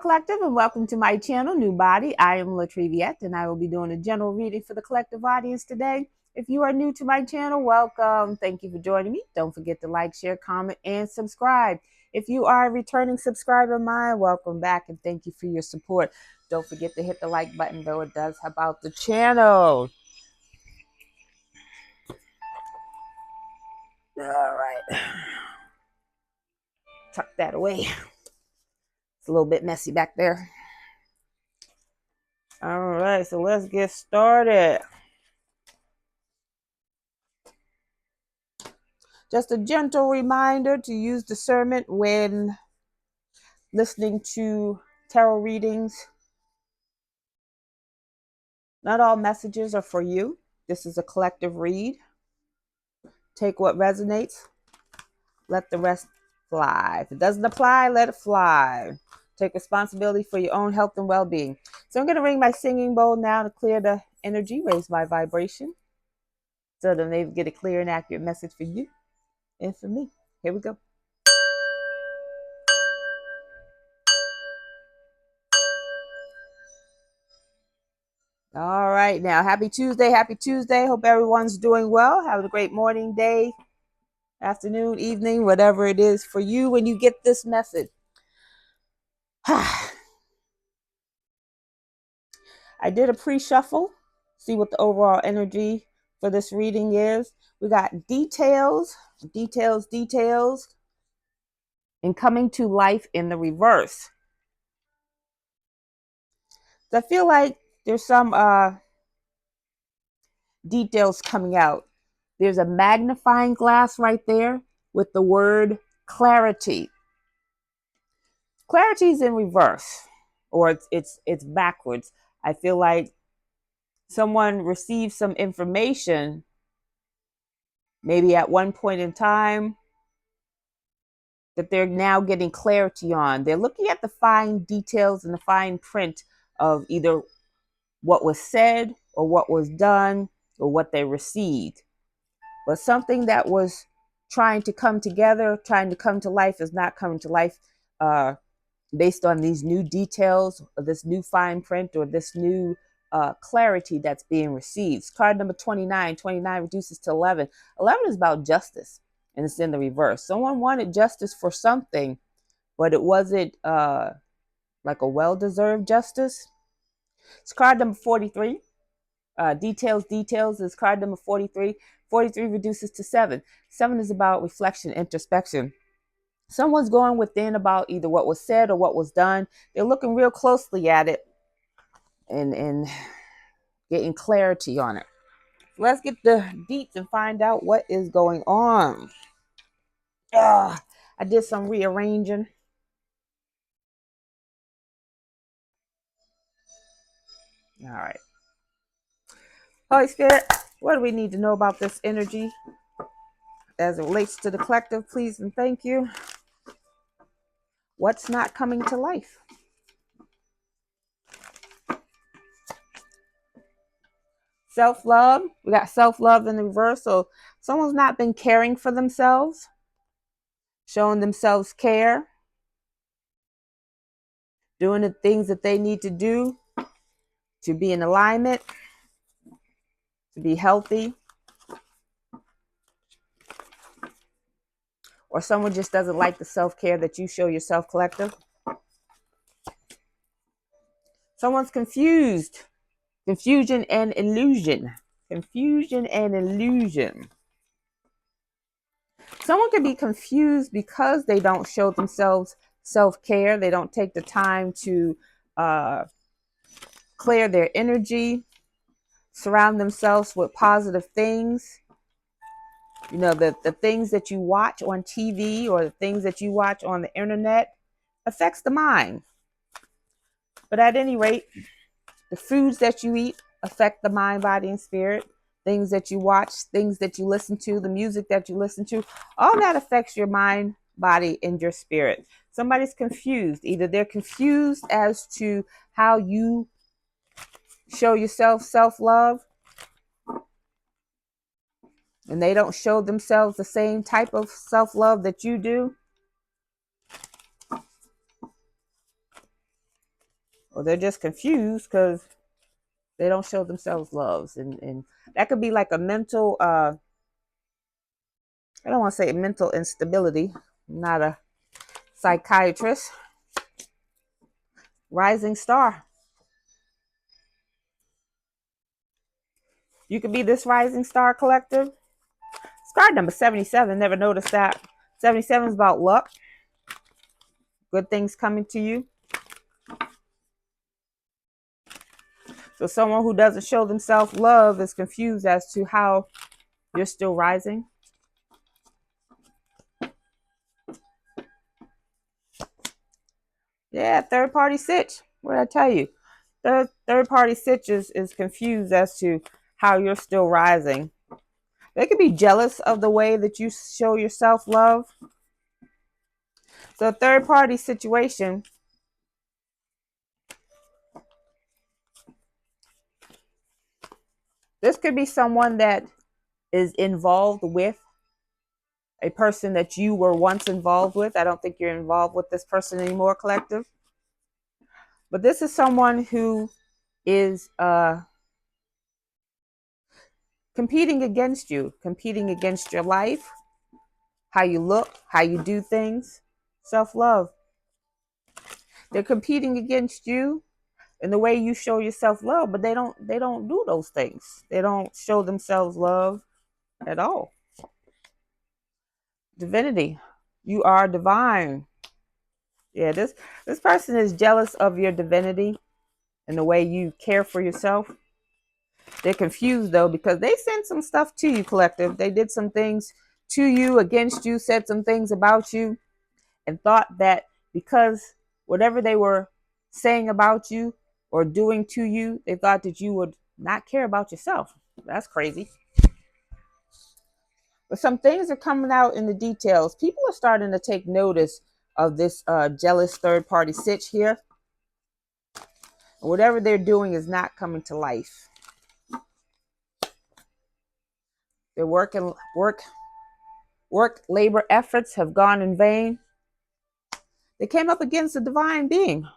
Collective, and welcome to my channel, New Body. I am Latriviette, and I will be doing a general reading for the collective audience today. If you are new to my channel, welcome. Thank you for joining me. Don't forget to like, share, comment, and subscribe. If you are a returning subscriber of mine, welcome back, and thank you for your support. Don't forget to hit the like button, though it does help out the channel. All right. Tuck that away. It's a little bit messy back there. All right, so let's get started. Just a gentle reminder to use discernment when listening to tarot readings. Not all messages are for you. This is a collective read. Take what resonates. Let the rest fly. If it doesn't apply, let it fly. Take responsibility for your own health and well-being. So I'm going to ring my singing bowl now to clear the energy, raise my vibration, so that maybe get a clear and accurate message for you and for me. Here we go. All right, now, happy Tuesday. Happy Tuesday. Hope everyone's doing well. Have a great morning, day, afternoon, evening, whatever it is for you when you get this message. I did a pre-shuffle, see what the overall energy for this reading is. We got details, and coming to life in the reverse. So I feel like there's some details coming out. There's a magnifying glass right there with the word clarity. Clarity is in reverse, or it's backwards. I feel like someone receives some information maybe at one point in time that they're now getting clarity on. They're looking at the fine details and the fine print of either what was said or what was done or what they received. But something that was trying to come together, trying to come to life, is not coming to life based on these new details or this new fine print or this new clarity that's being received. Card number 29. 29 reduces to 11. 11 is about justice, and it's in the reverse. Someone wanted justice for something, but it wasn't like a well-deserved justice. It's card number 43. Details is card number 43. 43 reduces to 7. 7 is about reflection, introspection. Someone's going within about either what was said or what was done. They're looking real closely at it and getting clarity on it. Let's get the deets and find out what is going on. I did some rearranging. All right. Holy Spirit, what do we need to know about this energy as it relates to the collective? Please and thank you. What's not coming to life? Self-love. We got self-love in the reverse. So someone's not been caring for themselves, showing themselves care, doing the things that they need to do to be in alignment, to be healthy. Or someone just doesn't like the self-care that you show yourself, collective. Someone's confused. Confusion and illusion. Confusion and illusion. Someone can be confused because they don't show themselves self-care. They don't take the time to clear their energy, surround themselves with positive things. You know, the things that you watch on TV or the things that you watch on the internet affects the mind. But at any rate, the foods that you eat affect the mind, body, and spirit. Things that you watch, things that you listen to, the music that you listen to, all that affects your mind, body, and your spirit. Somebody's confused. Either they're confused as to how you show yourself self-love, and they don't show themselves the same type of self-love that you do. or they're just confused because they don't show themselves loves. And that could be like a mental, I don't want to say mental instability. I'm not a psychiatrist. Rising star. You could be this rising star collective. Card number 77. Never noticed that. 77 is about luck. Good things coming to you. So someone who doesn't show themselves love is confused as to how you're still rising. Yeah, third party sitch. What did I tell you? Third party sitch is confused as to how you're still rising. They could be jealous of the way that you show yourself love. So third party situation. This could be someone that is involved with a person that you were once involved with. I don't think you're involved with this person anymore, collective. But this is someone who is competing against you, competing against your life, how you look, how you do things, self-love. They're competing against you in the way you show yourself love, but they don't do those things. They don't show themselves love at all. Divinity. You are divine. Yeah, this person is jealous of your divinity and the way you care for yourself. They're confused though because they sent some stuff to you, collective. They did some things to you, against you, said some things about you, and thought that because whatever they were saying about you or doing to you, they thought that you would not care about yourself. That's crazy. But some things are coming out in the details. People are starting to take notice of this jealous third party sitch here. Whatever they're doing is not coming to life. Their work labor efforts have gone in vain. They came up against a divine being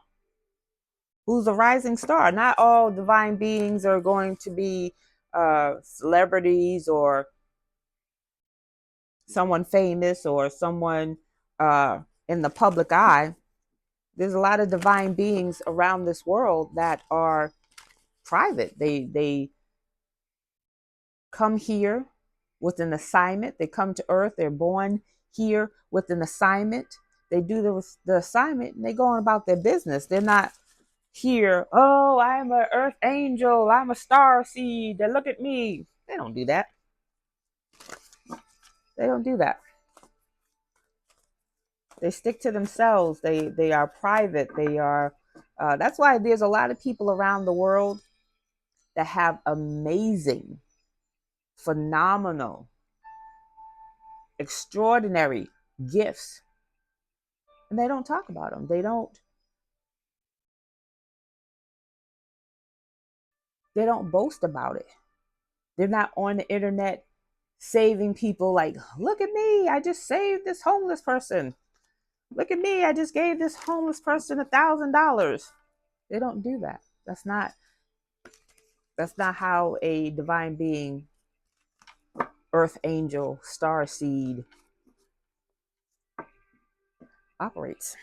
who's a rising star. Not all divine beings are going to be celebrities or someone famous or someone in the public eye. There's a lot of divine beings around this world that are private. They come here with an assignment. They come to Earth. They're born here with an assignment. They do the assignment and they go on about their business. They're not here, oh, I'm an earth angel, I'm a star seed, look at me. They don't do that. They don't do that. They stick to themselves. They are private. They are that's why there's a lot of people around the world that have amazing, phenomenal, extraordinary gifts, and they don't talk about them. They don't boast about it. They're not on the internet saving people like, look at me, I just saved this homeless person. Look at me, I just gave this homeless person $1,000. They don't do that. That's not how a divine being, earth angel, star seed operates.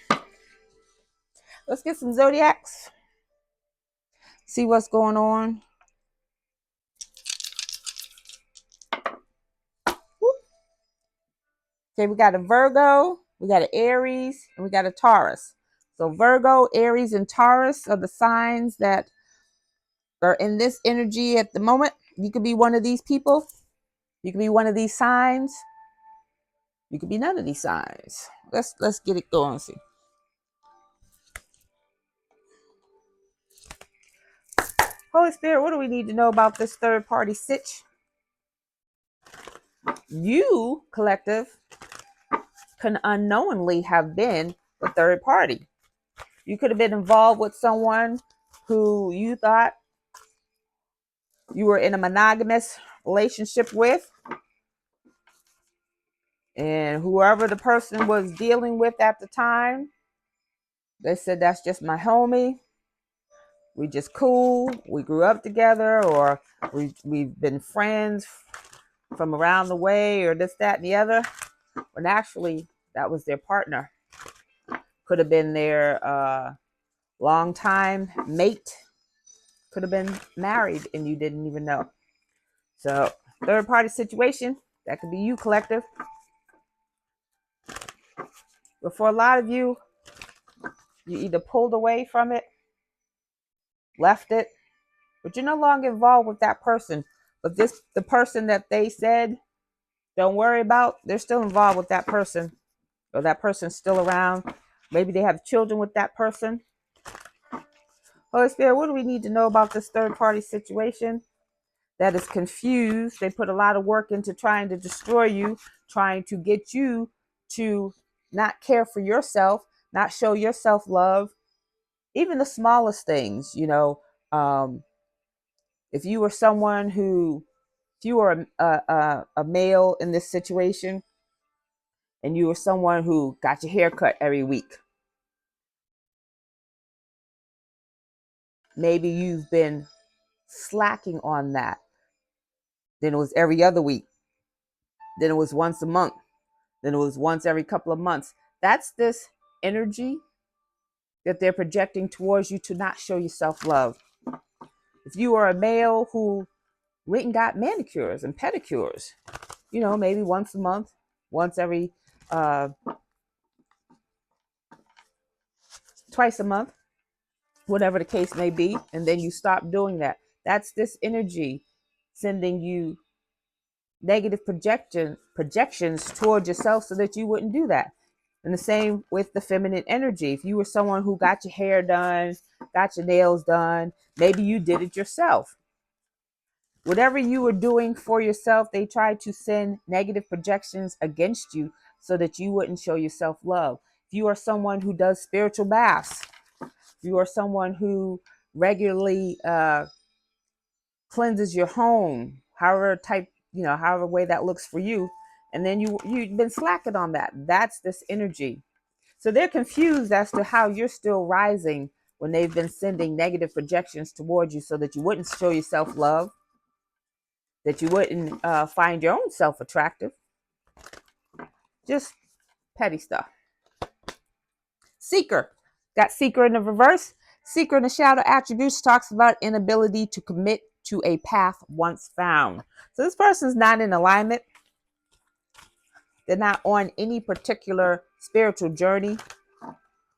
Let's get some zodiacs. See what's going on. Whoop. Okay, we got a Virgo, we got an Aries, and we got a Taurus. So Virgo, Aries, and Taurus are the signs that are in this energy at the moment. You could be one of these people. You could be one of these signs. You could be none of these signs. Let's get it going. See. Holy Spirit, what do we need to know about this third party sitch? You, collective, can unknowingly have been the third party. You could have been involved with someone who you thought you were in a monogamous relationship with, and whoever the person was dealing with at the time, they said, that's just my homie. We just cool. We grew up together, or we've been friends from around the way, or this, that, and the other. When actually, that was their partner. Could have been their longtime mate. Could have been married and you didn't even know. So, third party situation, that could be you, collective. But for a lot of you, you either pulled away from it, left it, but you're no longer involved with that person. But the person that they said don't worry about, they're still involved with that person, or that person's still around. Maybe they have children with that person. Holy Spirit, what do we need to know about this third party situation? That is confused. They put a lot of work into trying to destroy you, trying to get you to not care for yourself, not show yourself love, even the smallest things. If you were someone who, if you were a male in this situation, and you were someone who got your hair cut every week, maybe you've been slacking on that. Then it was every other week. Then it was once a month. Then it was once every couple of months. That's this energy that they're projecting towards you to not show yourself love. If you are a male who went and got manicures and pedicures, maybe once a month, once every twice a month, whatever the case may be, and then you stop doing that. That's this energy sending you negative projections towards yourself so that you wouldn't do that. And the same with the feminine energy. If you were someone who got your hair done, got your nails done, maybe you did it yourself. Whatever you were doing for yourself, they tried to send negative projections against you so that you wouldn't show yourself love. If you are someone who does spiritual baths, if you are someone who regularly cleanses your home, however way that looks for you, and then you've been slacking on that. That's this energy. So they're confused as to how you're still rising when they've been sending negative projections towards you so that you wouldn't show yourself love, that you wouldn't find your own self attractive. Just petty stuff. Seeker. Got seeker in the reverse. Seeker in the shadow attributes talks about inability to commit to a path once found. So this person's not in alignment. They're not on any particular spiritual journey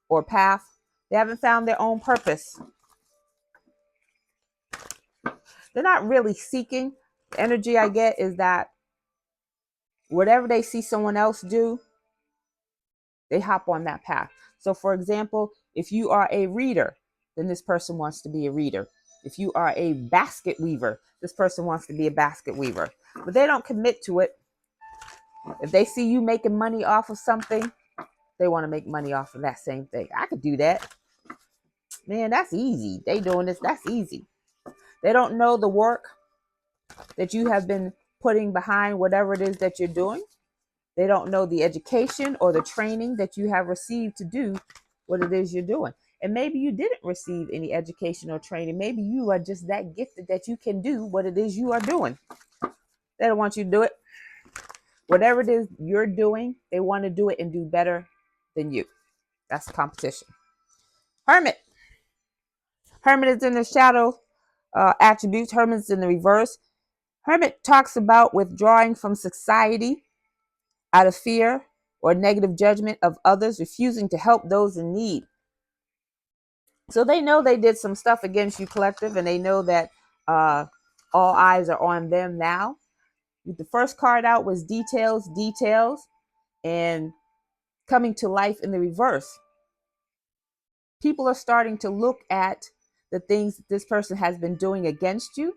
or path. They haven't found their own purpose. They're not really seeking. The energy I get is that whatever they see someone else do, they hop on that path. So for example, if you are a reader, then this person wants to be a reader. If you are a basket weaver, this person wants to be a basket weaver. But they don't commit to it. If they see you making money off of something, they want to make money off of that same thing. I could do that. Man, that's easy. They doing this, that's easy. They don't know the work that you have been putting behind whatever it is that you're doing. They don't know the education or the training that you have received to do what it is you're doing. And maybe you didn't receive any education or training. Maybe you are just that gifted that you can do what it is you are doing. They don't want you to do it. Whatever it is you're doing, they want to do it and do better than you. That's the competition. Hermit. Hermit is in the shadow attributes. Hermit is in the reverse. Hermit talks about withdrawing from society out of fear or negative judgment of others, refusing to help those in need. So they know they did some stuff against you, collective, and they know that all eyes are on them now. The first card out was details, and coming to life in the reverse. People are starting to look at the things that this person has been doing against you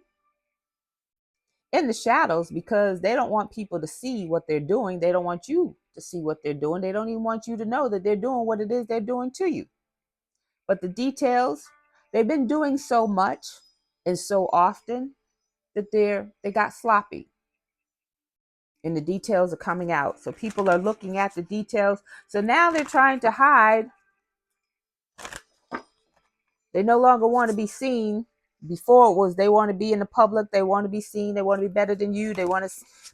in the shadows because they don't want people to see what they're doing. They don't want you to see what they're doing. They don't even want you to know that they're doing what it is they're doing to you. But the details, they've been doing so much and so often that they got sloppy. And the details are coming out. So people are looking at the details. So now they're trying to hide They no longer want to be seen. Before it was they want to be in the public, they want to be seen, they want to be better than you, they want to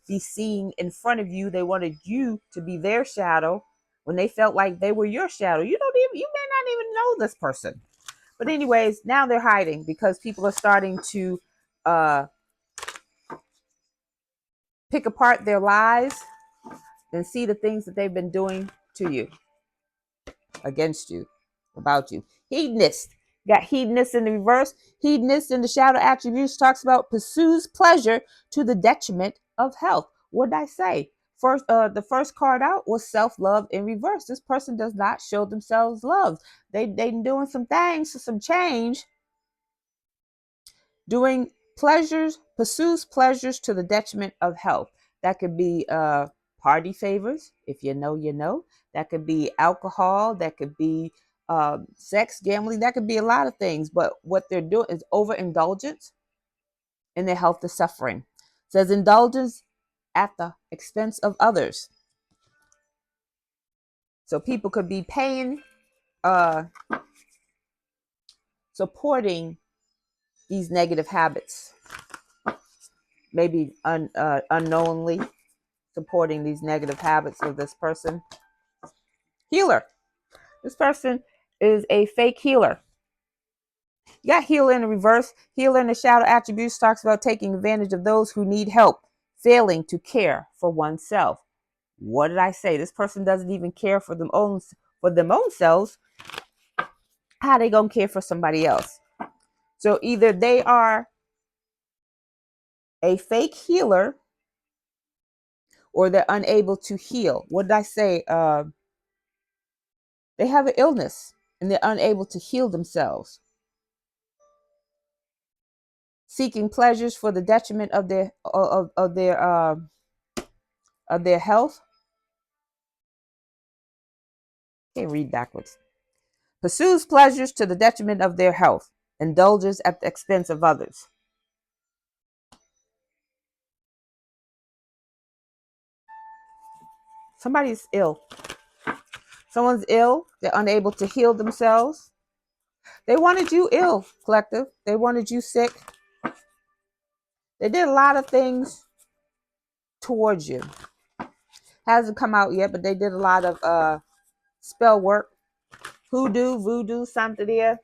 be seen in front of you, they wanted you to be their shadow when they felt like they were your shadow. You may not even know this person. But anyways, now they're hiding because people are starting to pick apart their lies and see the things that they've been doing to you, against you, about you. Hedonist. Got hedonist in the reverse. Hedonist in the shadow attributes talks about pursues pleasure to the detriment of health. What did I say? First, the first card out was self-love in reverse. This person does not show themselves love. They doing some things for some change, doing pleasures, pursues pleasures to the detriment of health. That could be party favors, if you know, you know. That could be alcohol. That could be sex, gambling. That could be a lot of things. But what they're doing is overindulgence in their health is suffering. It says indulgence at the expense of others. So people could be paying, supporting these negative habits, maybe unknowingly supporting these negative habits of this person. Healer. This person is a fake healer. You got healer in the reverse. Healer in the shadow attributes talks about taking advantage of those who need help, failing to care for oneself. What did I say? This person doesn't even care for them own selves. How they gonna care for somebody else? So either they are a fake healer or they're unable to heal. What did I say? They have an illness and they're unable to heal themselves. Seeking pleasures for the detriment of their health. Can't read backwards. Pursues pleasures to the detriment of their health. Indulges at the expense of others. Somebody's ill. Someone's ill. They're unable to heal themselves. They wanted you ill, collective. They wanted you sick. They did a lot of things towards you. Hasn't come out yet, but they did a lot of spell work. Hoodoo, voodoo, santeria,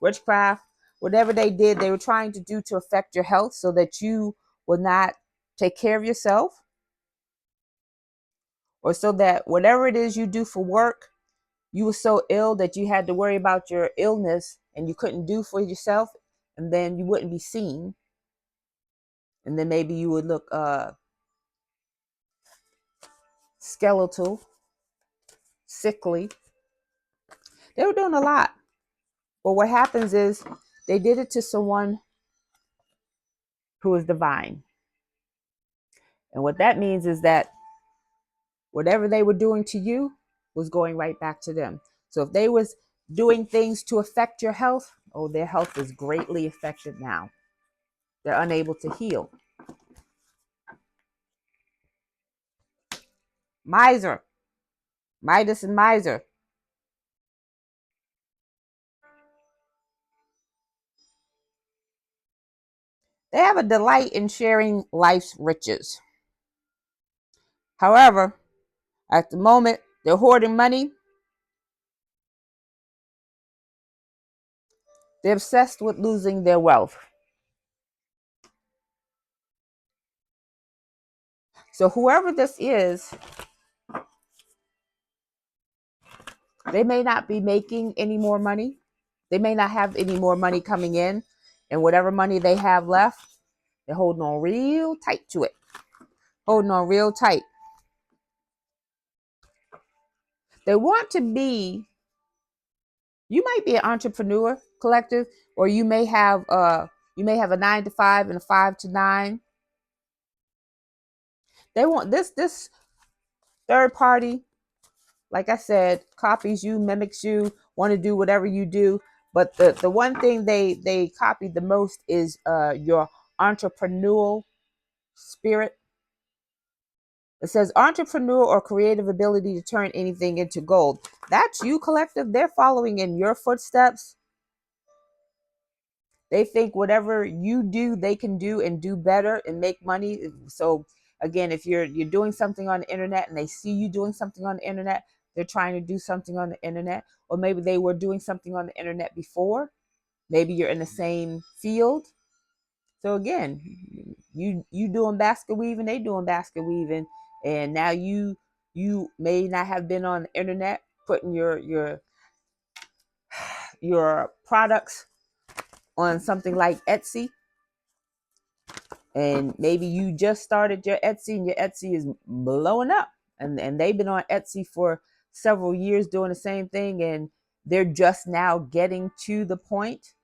witchcraft, whatever they did, they were trying to do to affect your health so that you will not take care of yourself, or so that whatever it is you do for work, you were so ill that you had to worry about your illness and you couldn't do for yourself, and then you wouldn't be seen, and then maybe you would look skeletal, sickly. They were doing a lot. But what happens is they did it to someone who is divine. And what that means is that whatever they were doing to you was going right back to them. So if they was doing things to affect your health, oh, their health is greatly affected now. They're unable to heal. Miser. Midas and miser. They have a delight in sharing life's riches. However, at the moment, they're hoarding money. They're obsessed with losing their wealth. So whoever this is, they may not be making any more money. They may not have any more money coming in. And whatever money they have left, they're holding on real tight to it. Holding on real tight. They want to be, you might be an entrepreneur, collective, or you may have a 9 to 5 and a 5 to 9. They want this third party, like I said, copies you, mimics you, want to do whatever you do. But the one thing they copy the most is your entrepreneurial spirit. It says entrepreneur or creative ability to turn anything into gold. That's you, collective. They're following in your footsteps. They think whatever you do, they can do and do better and make money. So again, if you're doing something on the internet and they see you doing something on the internet, they're trying to do something on the internet. Or maybe they were doing something on the internet before. Maybe you're in the same field. So again, you doing basket weaving, they doing basket weaving, and now you may not have been on the internet putting your products on something like Etsy, and maybe you just started your Etsy and your Etsy is blowing up, and they've been on Etsy for several years doing the same thing, and they're just now getting to the point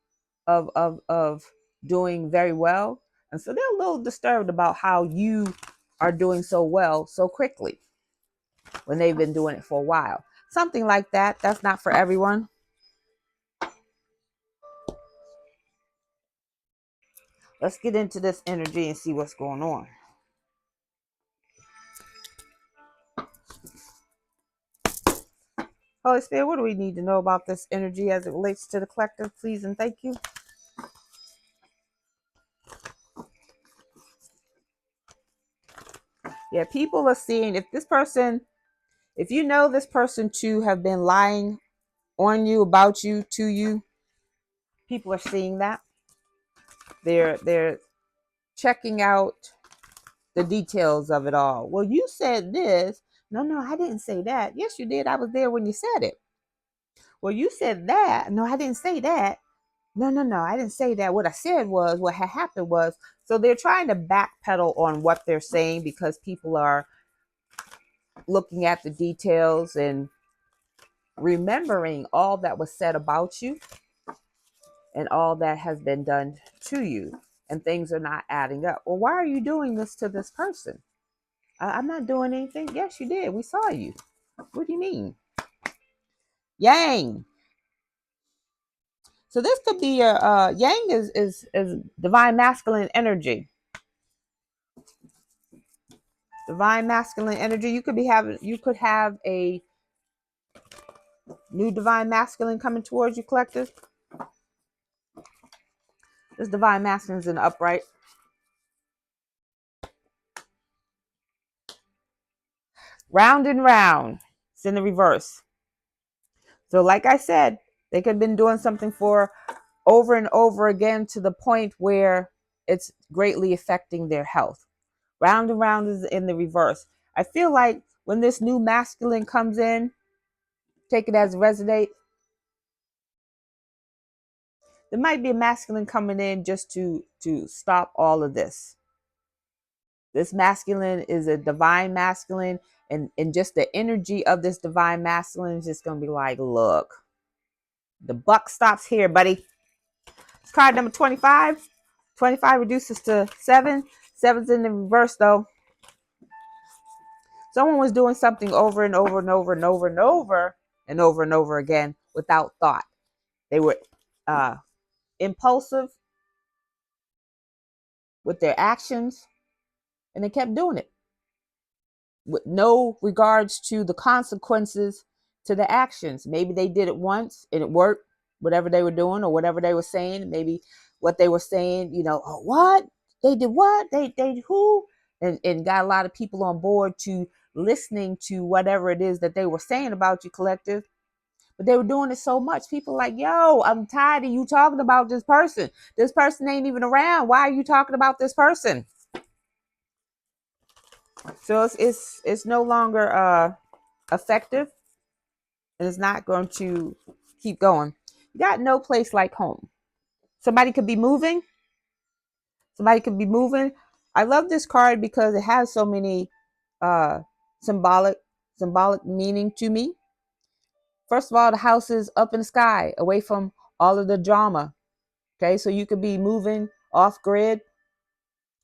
of doing very well. And so they're a little disturbed about how you are doing so well so quickly when they've been doing it for a while. Something like that. That's not for everyone. Let's get into this energy and see what's going on. Holy Spirit, what do we need to know about this energy as it relates to the collective? Please and thank you. Yeah, people are seeing if you know this person to have been lying on you, about you, to you, people are seeing that. They're checking out the details of it all. Well, you said this. No, I didn't say that. Yes, you did. I was there when you said it. Well, you said that. No, I didn't say that. No, I didn't say that. What I said was, what had happened was, so they're trying to backpedal on what they're saying because people are looking at the details and remembering all that was said about you and all that has been done to you, and things are not adding up. Well, why are you doing this to this person? I'm not doing anything. Yes, you did. We saw you. What do you mean? Yang. So this could be a Yang is divine masculine energy. Divine masculine energy. You could have a new divine masculine coming towards you, collective. This divine masculine is in the upright. Round and round. It's in the reverse. So like I said, they could have been doing something for over and over again to the point where it's greatly affecting their health. Round and round is in the reverse. I feel like when this new masculine comes in, take it as resonate. There might be a masculine coming in just to stop all of this. This masculine is a divine masculine, and just the energy of this divine masculine is just going to be like, look, the buck stops here, buddy. It's card number 25. 25 reduces to 7. 7's in the reverse, though. Someone was doing something over and over and over and over and over and over and over again without thought. They were impulsive with their actions, and they kept doing it with no regards to the consequences to the actions. Maybe they did it once and it worked, whatever they were doing or whatever they were saying. Maybe what they were saying, oh, what? They did what? They who? And got a lot of people on board to listening to whatever it is that they were saying about you, collective. But they were doing it so much. People like, yo, I'm tired of you talking about this person. This person ain't even around. Why are you talking about this person? So it's no longer effective, and it's not going to keep going. You got no place like home. Somebody could be moving. Somebody could be moving. I love this card because it has so many uh, symbolic meaning to me. First of all, the house is up in the sky, away from all of the drama. Okay, so you could be moving off grid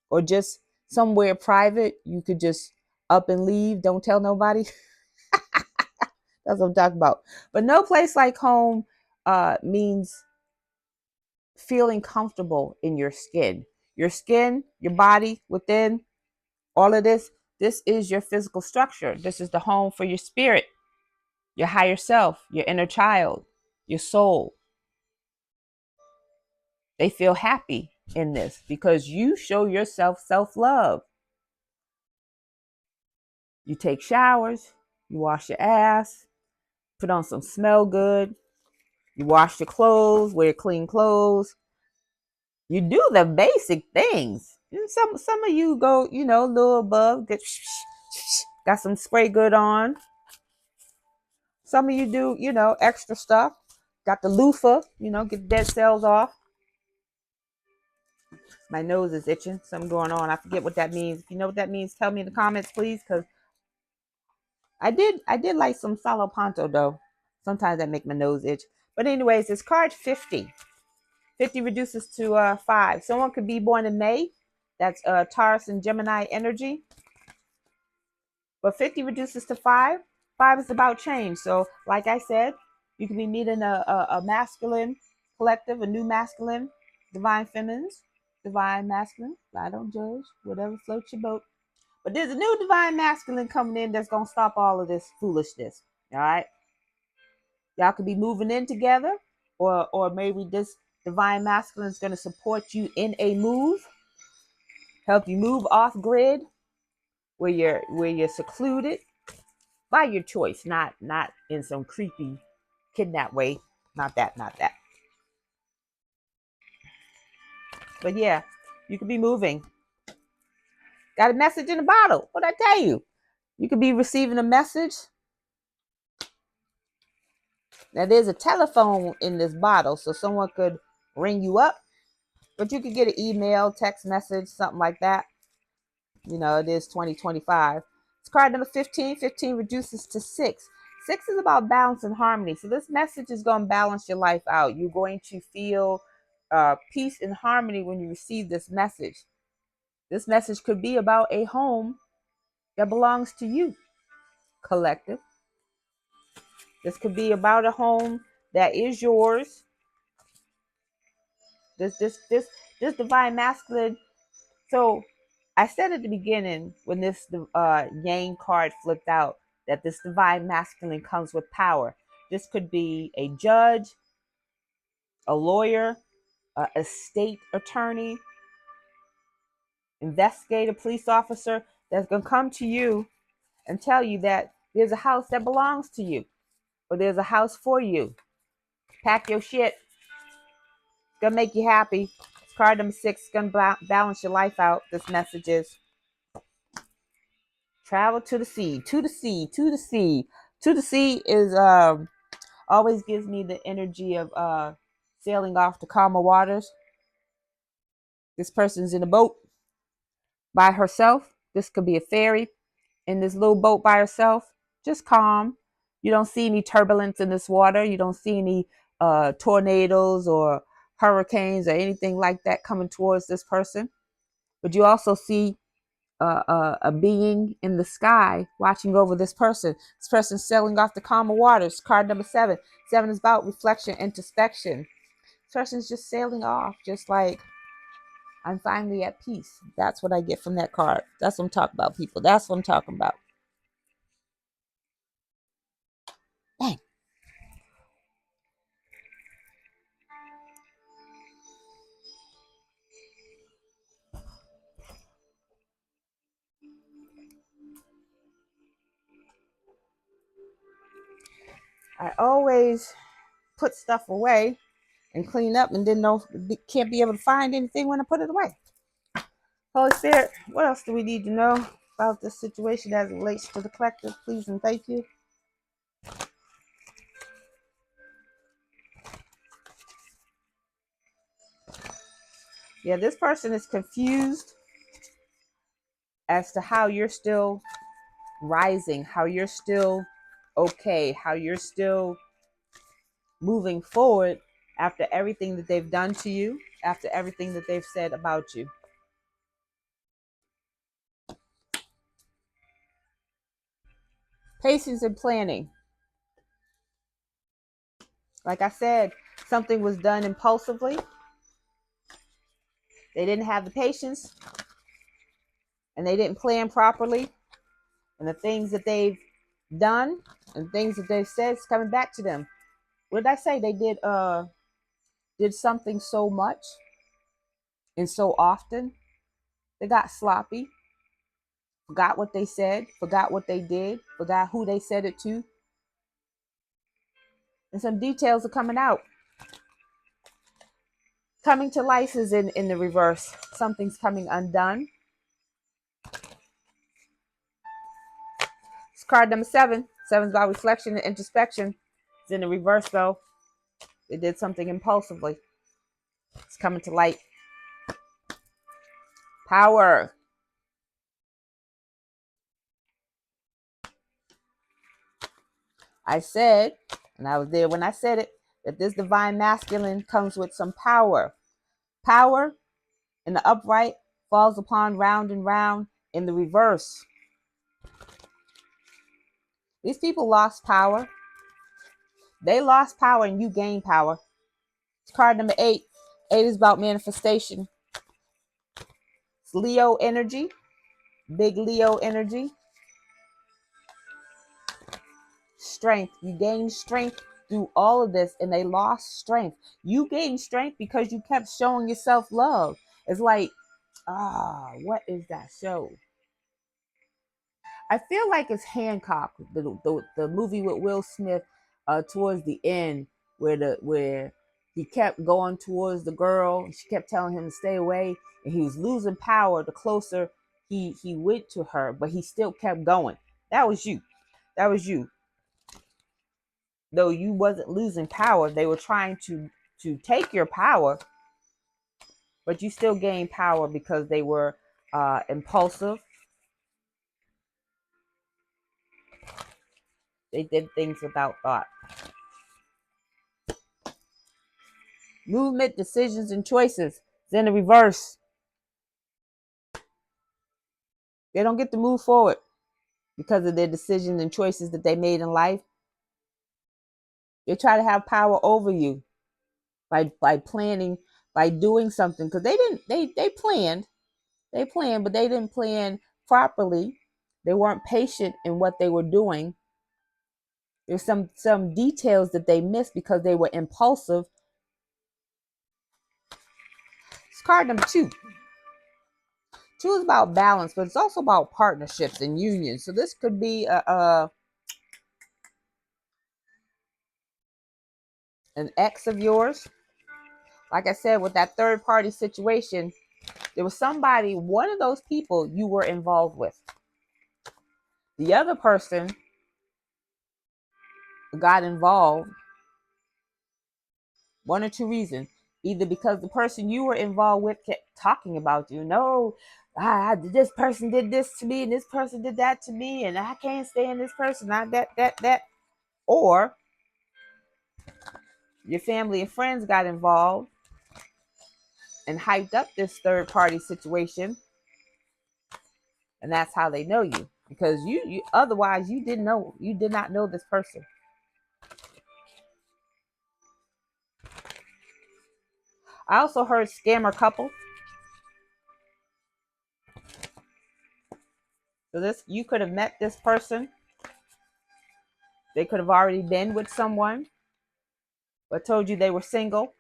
or just somewhere private. You could just up and leave. Don't tell nobody. That's what I'm talking about. But no place like home means feeling comfortable in your skin. Your skin, your body, within all of this. This is your physical structure. This is the home for your spirit. your higher self, your inner child, your soul. They feel happy in this because you show yourself self-love. You take showers, you wash your ass, put on some smell good, you wash your clothes, wear clean clothes. You do the basic things. Some of you go, a little above, got some spray good on. Some of you do, extra stuff. Got the loofah, get dead cells off. My nose is itching. Something going on. I forget what that means. If you know what that means, tell me in the comments, please, because I did like some Salo Ponto though. Sometimes that make my nose itch. But anyways, it's card 50. 50 reduces to 5. Someone could be born in May. That's Taurus and Gemini energy. But 50 reduces to 5. 5 is about change. So like I said, you could be meeting a masculine collective, a new masculine, divine feminines, divine masculine. I don't judge. Whatever floats your boat. But there's a new divine masculine coming in that's going to stop all of this foolishness. All right. Y'all could be moving in together, or maybe this divine masculine is going to support you in a move, help you move off grid where you're secluded by your choice, not in some creepy kidnap way. Not that. But yeah, you could be moving. Got a message in a bottle. What'd I tell you? You could be receiving a message. Now there's a telephone in this bottle, so someone could ring you up, but you could get an email, text message, something like that. It is 2025. It's card number 15. 15 reduces to 6. 6 is about balance and harmony. So this message is going to balance your life out. You're going to feel peace and harmony when you receive this message. This message could be about a home that belongs to you, collective. This could be about a home that is yours. This divine masculine. So I said at the beginning when this Yang card flipped out that this divine masculine comes with power. This could be a judge, a lawyer, a estate attorney, investigator, police officer that's going to come to you and tell you that there's a house that belongs to you or there's a house for you. Pack your shit. It's going to make you happy. It's card number 6. It's going to balance your life out. This message is travel to the sea, to the sea, to the sea. To the sea is always gives me the energy of sailing off to calmer waters. This person's in a boat by herself. This could be a ferry in this little boat by herself, just calm. You don't see any turbulence in this water. You don't see any tornadoes or hurricanes or anything like that coming towards this person. But you also see a being in the sky watching over this person. This person's sailing off the calmer waters. Card number 7. 7 is about reflection, introspection. This person's just sailing off, just like I'm finally at peace. That's what I get from that card. That's what I'm talking about, people. That's what I'm talking about. Dang. I always put stuff away and clean up and then can't be able to find anything when I put it away. Holy Spirit, what else do we need to know about this situation as it relates to the collective? Please and thank you. Yeah, this person is confused as to how you're still rising, how you're still okay, how you're still moving forward after everything that they've done to you, after everything that they've said about you. Patience and planning. Like I said, something was done impulsively. They didn't have the patience and they didn't plan properly. And the things that they've done and things that they've said is coming back to them. What did I say? They did something so much and so often. They got sloppy, forgot what they said, forgot what they did, forgot who they said it to. And some details are coming out. Coming to life is in the reverse. Something's coming undone. It's card number 7. 7 is about reflection and introspection. It's in the reverse though. They did something impulsively. It's coming to light. Power. I said, and I was there when I said it, that this divine masculine comes with some power. Power in the upright falls upon round and round in the reverse. These people lost power. They lost power and you gained power. It's card number 8. 8 is about manifestation. It's Leo energy. Big Leo energy. Strength. You gained strength through all of this and they lost strength. You gained strength because you kept showing yourself love. It's like, what is that show? I feel like it's Hancock, the movie with Will Smith, towards the end where he kept going towards the girl and she kept telling him to stay away and he was losing power the closer he went to her, but he still kept going. That was you. That was you. Though you wasn't losing power, they were trying to take your power, but you still gained power because they were impulsive. They did things without thought. Movement, decisions, and choices. It's in the reverse. They don't get to move forward because of their decisions and choices that they made in life. They try to have power over you by planning, by doing something, because they planned, but they didn't plan properly. They weren't patient in what they were doing. There's some details that they missed because they were impulsive. It's card number 2. 2 is about balance, but it's also about partnerships and unions. So this could be an ex of yours. Like I said, with that third party situation, there was somebody, one of those people you were involved with. The other person got involved, one or two reasons. Either because the person you were involved with kept talking about you. No, this person did this to me and this person did that to me and I can't stand this person. That. Or your family and friends got involved and hyped up this third party situation. And that's how they know you. Because you otherwise you did not know this person. I also heard scammer couple. So this, you could have met this person. They could have already been with someone, but told you they were single.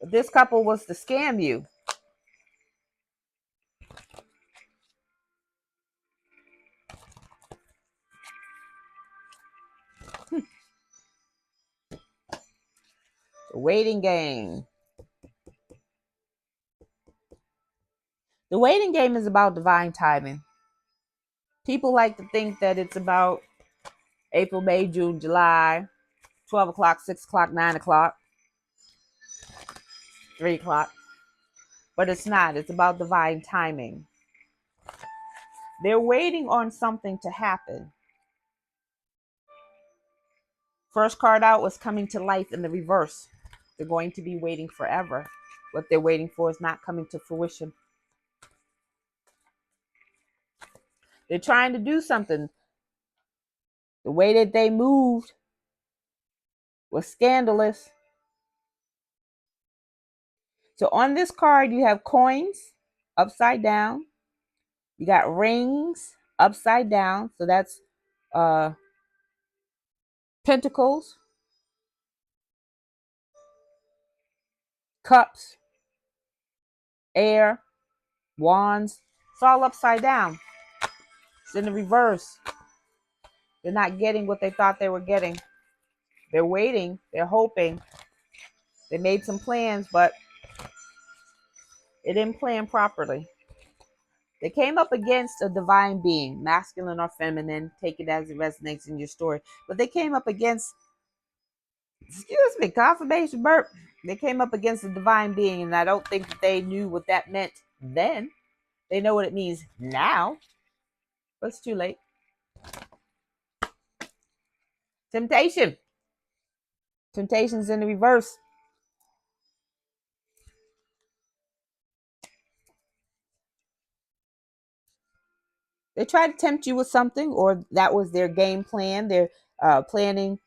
But this couple was to scam you. The waiting game. The waiting game is about divine timing. People like to think that it's about April, May, June, July, 12 o'clock, 6 o'clock, 9 o'clock, 3 o'clock. But it's not. It's about divine timing. They're waiting on something to happen. First card out was coming to life in the reverse. They're going to be waiting forever. What they're waiting for is not coming to fruition. They're trying to do something. The way that they moved was scandalous. So on this card, you have coins upside down. You got rings. upside down. So that's uh, pentacles, cups, air, wands. It's all upside down. It's in the reverse. They're not getting what they thought they were getting. They're waiting. They're hoping. They made some plans, but it didn't plan properly. They came up against a divine being, masculine or feminine, take it as it resonates in your story. But they came up against, excuse me, confirmation burp. They came up against a divine being, and I don't think that they knew what that meant then. They know what it means now, but it's too late. Temptation. Temptation's in the reverse. They try to tempt you with something, or that was their game plan. They're planning.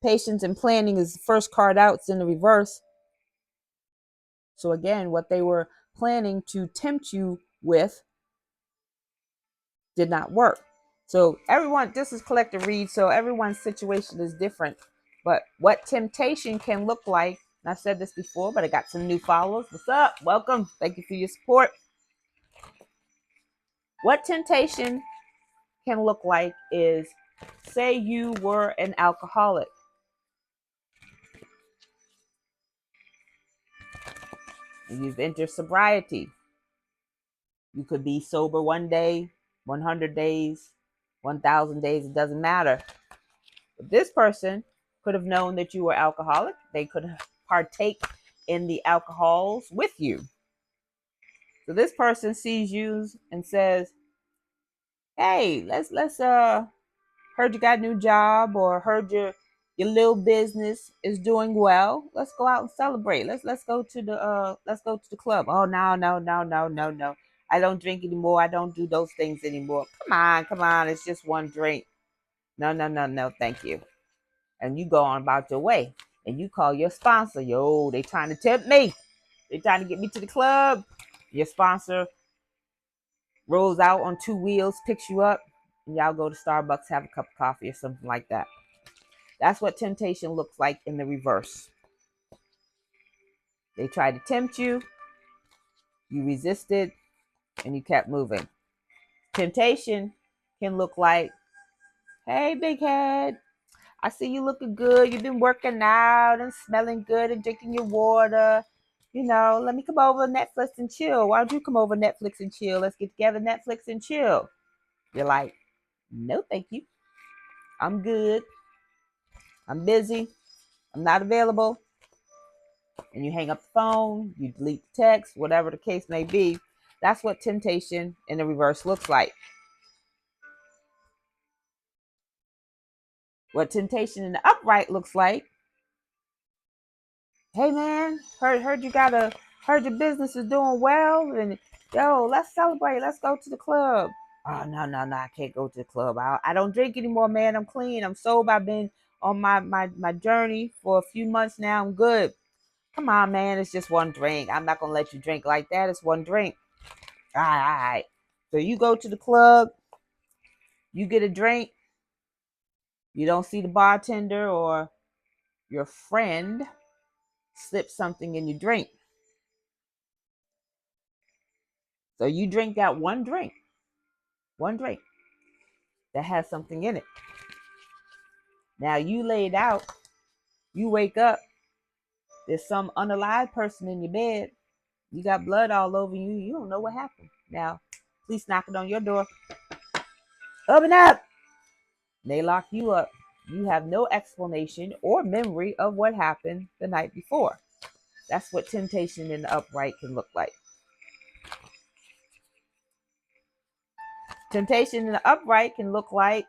Patience and planning is the first card out. It's in the reverse. So again, what they were planning to tempt you with did not work. So everyone, this is collective read, so everyone's situation is different. But what temptation can look like, and I've said this before, but I got some new followers. What's up? Welcome. Thank you for your support. What temptation can look like is, say you were an alcoholic. And you've entered sobriety. You could be sober one day, 100 days, 1,000 days, it doesn't matter. But this person could have known that you were alcoholic. They could partake in the alcohols with you. So this person sees you and says, hey, let's heard you got a new job, or heard your little business is doing well. Let's go out and celebrate. Let's go to the club. Oh, no. I don't drink anymore. I don't do those things anymore. Come on. It's just one drink. No, thank you. And you go on about your way. And you call your sponsor. Yo, they trying to tempt me. They trying to get me to the club. Your sponsor rolls out on two wheels, picks you up, and y'all go to Starbucks, have a cup of coffee or something like that. That's what temptation looks like in the reverse. They tried to tempt you, you resisted, and you kept moving. Temptation can look like, hey, big head, I see you looking good. You've been working out and smelling good and drinking your water. You know, let me come over Netflix and chill. Why don't you come over Netflix and chill? Let's get together, Netflix and chill. You're like, no, thank you. I'm good. I'm busy. I'm not available. And you hang up the phone, you delete the text, whatever the case may be. That's what temptation in the reverse looks like. What temptation in the upright looks like, hey man, heard heard your business is doing well, and yo, let's celebrate, let's go to the club. Oh, no, I can't go to the club. I don't drink anymore, man. I'm clean, I'm sober. I've been on my journey for a few months now. I'm good. Come on, man, it's just one drink. I'm not gonna let you drink like that. It's one drink. All right. So you go to the club, you get a drink, you don't see the bartender or your friend slip something in your drink. So you drink that one drink that has something in it. Now you laid out, you wake up, there's some unalive person in your bed, you got blood all over you, you don't know what happened. Now, police knocking on your door, open up. They lock you up. You have no explanation or memory of what happened the night before. That's what temptation in the upright can look like. Temptation in the upright can look like,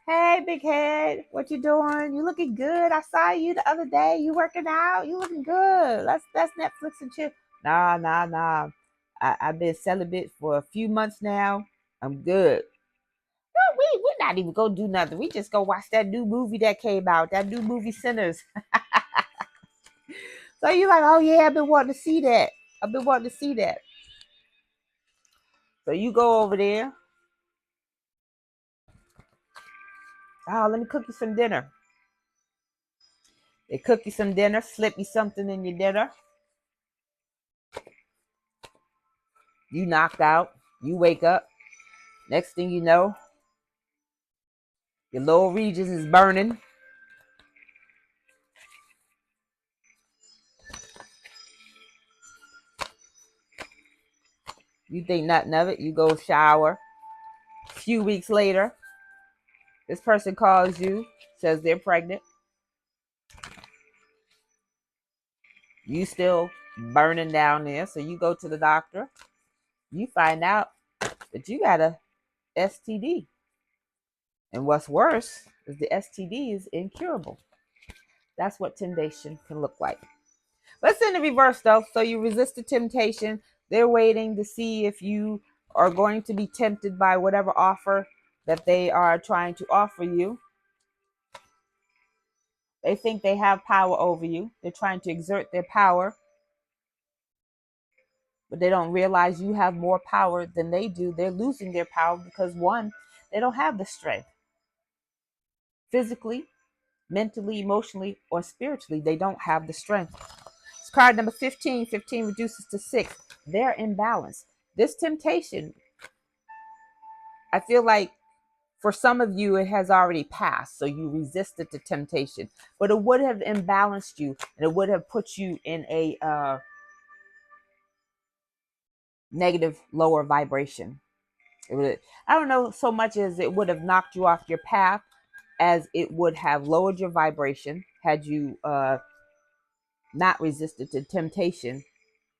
hey, big head, what you doing? You looking good. I saw you the other day. You working out. You looking good. Let's Netflix and chill. Nah. I've been celibate for a few months now. I'm good. No, we're not even gonna do nothing. We just go watch that new movie that came out. That new movie, Sinners. So you're like, oh yeah, I've been wanting to see that. So you go over there. Oh, let me cook you some dinner. They cook you some dinner, slip you something in your dinner. You knocked out. You wake up. Next thing you know, your lower regions is burning. You think nothing of it. You go shower. A few weeks later, this person calls you, says they're pregnant. You still burning down there. So you go to the doctor. You find out that you got a STD. And what's worse is the STD is incurable. That's what temptation can look like. Let's in the reverse though. So you resist the temptation. They're waiting to see if you are going to be tempted by whatever offer that they are trying to offer you. They think they have power over you. They're trying to exert their power, but they don't realize you have more power than they do. They're losing their power because one, they don't have the strength. Physically, mentally, emotionally, or spiritually, they don't have the strength. It's card number 15. 15 reduces to 6. They're imbalanced. This temptation, I feel like for some of you, it has already passed. So you resisted the temptation, but it would have imbalanced you and it would have put you in a negative, lower vibration. It would, I don't know so much as it would have knocked you off your path as it would have lowered your vibration had you not resisted to temptation,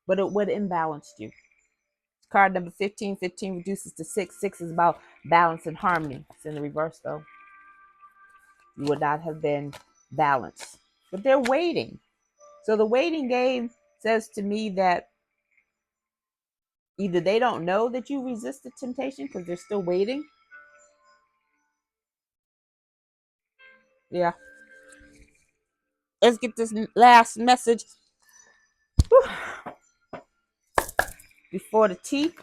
but it would imbalance you. Card number 15. 15 reduces to 6. 6 is about balance and harmony. It's in the reverse though. You would not have been balanced. But they're waiting. So the waiting game says to me that either they don't know that you resisted temptation because they're still waiting. Yeah. Let's get this last message before the tea.